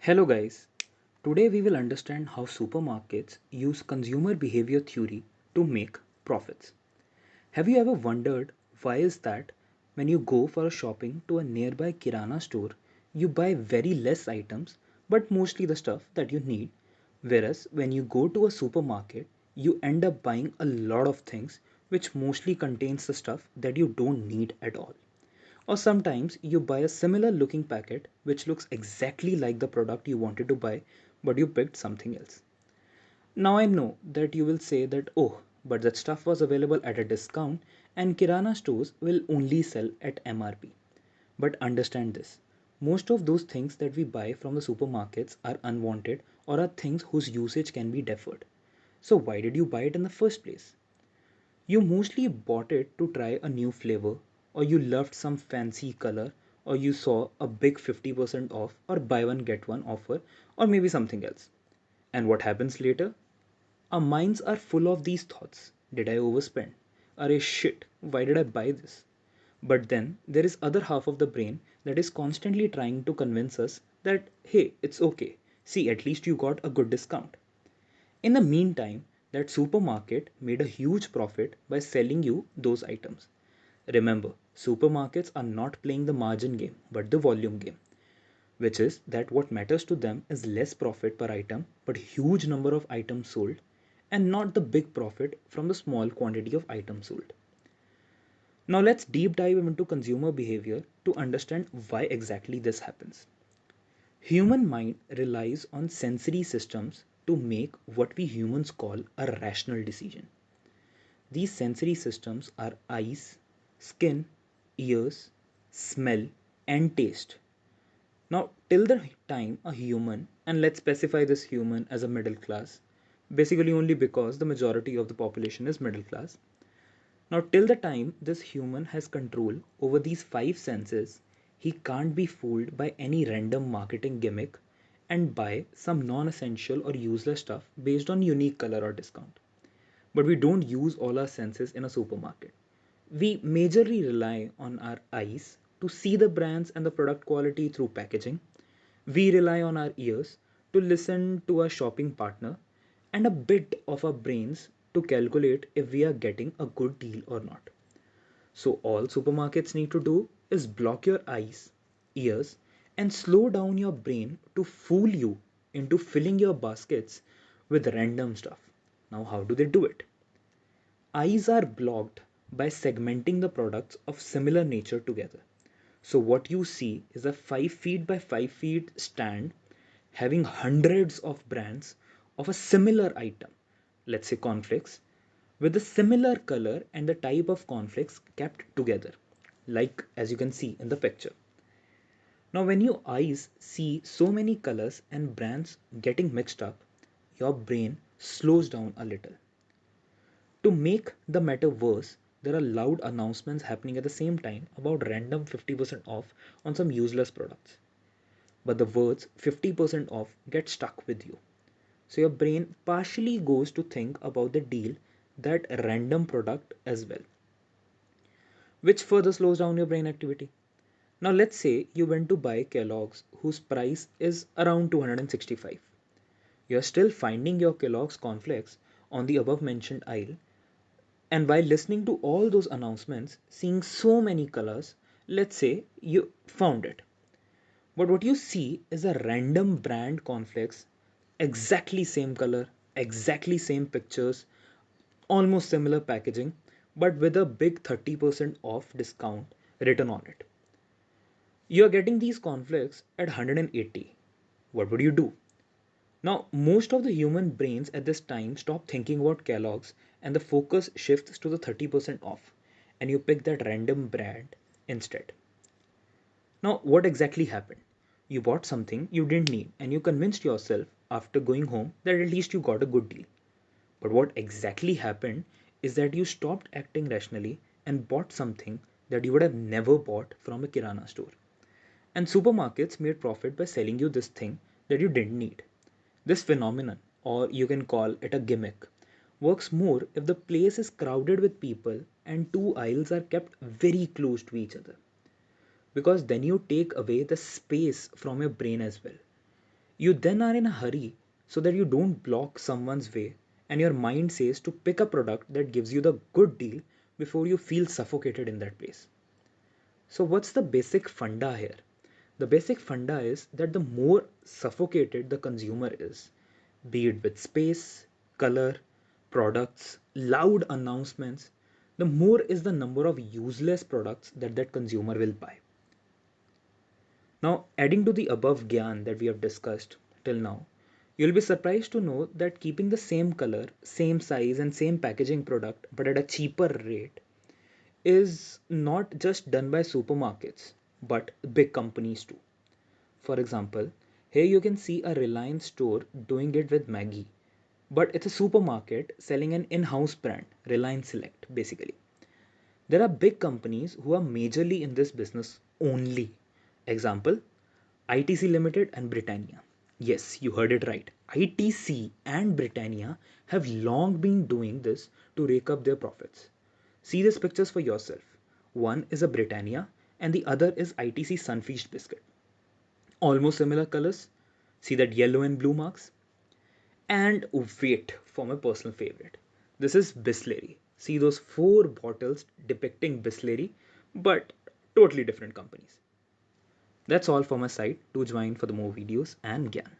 Hello guys, today we will understand how supermarkets use consumer behavior theory to make profits. Have you ever wondered why is that when you go for a shopping to a nearby kirana store, you buy very less items but mostly the stuff that you need, whereas when you go to a supermarket, you end up buying a lot of things which mostly contains the stuff that you don't need at all. Or sometimes you buy a similar looking packet which looks exactly like the product you wanted to buy, but you picked something else. Now I know that you will say that, oh, but that stuff was available at a discount and Kirana stores will only sell at MRP. But understand this, most of those things that we buy from the supermarkets are unwanted or are things whose usage can be deferred. So why did you buy it in the first place? You mostly bought it to try a new flavor, or you loved some fancy color, or you saw a big 50% off, or buy one get one offer, or maybe something else. And what happens later? Our minds are full of these thoughts. Did I overspend? Arey shit, why did I buy this? But then there is other half of the brain that is constantly trying to convince us that hey, it's okay. See, at least you got a good discount. In the meantime, that supermarket made a huge profit by selling you those items. Remember, supermarkets are not playing the margin game but the volume game, which is that what matters to them is less profit per item but huge number of items sold and not the big profit from the small quantity of items sold. Now let's deep dive into consumer behavior to understand why exactly this happens. Human mind relies on sensory systems to make what we humans call a rational decision. These sensory systems are eyes, skin, ears, smell, and taste. Now, till the time a human, and let's specify this human as a middle class, basically only because the majority of the population is middle class. Now, till the time this human has control over these five senses, he can't be fooled by any random marketing gimmick and buy some non essential or useless stuff based on unique color or discount. But we don't use all our senses in a supermarket. We majorly rely on our eyes to see the brands and the product quality through packaging. We rely on our ears to listen to our shopping partner and a bit of our brains to calculate if we are getting a good deal or not. So, all supermarkets need to do is block your eyes, ears, and slow down your brain to fool you into filling your baskets with random stuff. Now, how do they do it? Eyes are blocked by segmenting the products of similar nature together. So, what you see is a 5 feet by 5 feet stand having hundreds of brands of a similar item, let's say cornflakes, with a similar color and the type of cornflakes kept together, like as you can see in the picture. Now, when your eyes see so many colors and brands getting mixed up, your brain slows down a little. To make the matter worse, there are loud announcements happening at the same time about random 50% off on some useless products. But the words 50% off get stuck with you. So your brain partially goes to think about the deal that random product as well, which further slows down your brain activity. Now let's say you went to buy Kellogg's whose price is around 265. You're still finding your Kellogg's cornflakes on the above mentioned aisle. And while listening to all those announcements, seeing so many colors, let's say you found it. But what you see is a random brand cornflakes, exactly same color, exactly same pictures, almost similar packaging, but with a big 30% off discount written on it. You're getting these cornflakes at 180. What would you do? Now, most of the human brains at this time stop thinking about Kellogg's and the focus shifts to the 30% off, and you pick that random brand instead. Now, what exactly happened? You bought something you didn't need and you convinced yourself after going home that at least you got a good deal. But what exactly happened is that you stopped acting rationally and bought something that you would have never bought from a Kirana store. And supermarkets made profit by selling you this thing that you didn't need. This phenomenon, or you can call it a gimmick, works more if the place is crowded with people and two aisles are kept very close to each other. Because then you take away the space from your brain as well. You then are in a hurry so that you don't block someone's way, and your mind says to pick a product that gives you the good deal before you feel suffocated in that place. So, what's the basic funda here? The basic funda is that the more suffocated the consumer is, be it with space, color, products, loud announcements, the more is the number of useless products that that consumer will buy. Now, adding to the above gyan that we have discussed till now, you'll be surprised to know that keeping the same color, same size, and same packaging product but at a cheaper rate is not just done by supermarkets but big companies too. For example, here you can see a Reliance store doing it with Maggie, but it's a supermarket selling an in house brand, Reliance Select, basically. There are big companies who are majorly in this business only. Example, ITC Limited and Britannia. Yes, you heard it right. ITC and Britannia have long been doing this to rake up their profits. See these pictures for yourself. One is a Britannia and the other is ITC Sunfeast biscuit. Almost similar colors. See that yellow and blue marks? And wait for my personal favorite. This is Bisleri. See those four bottles depicting Bisleri, but totally different companies. That's all for my side. Do join for the more videos and Gyan.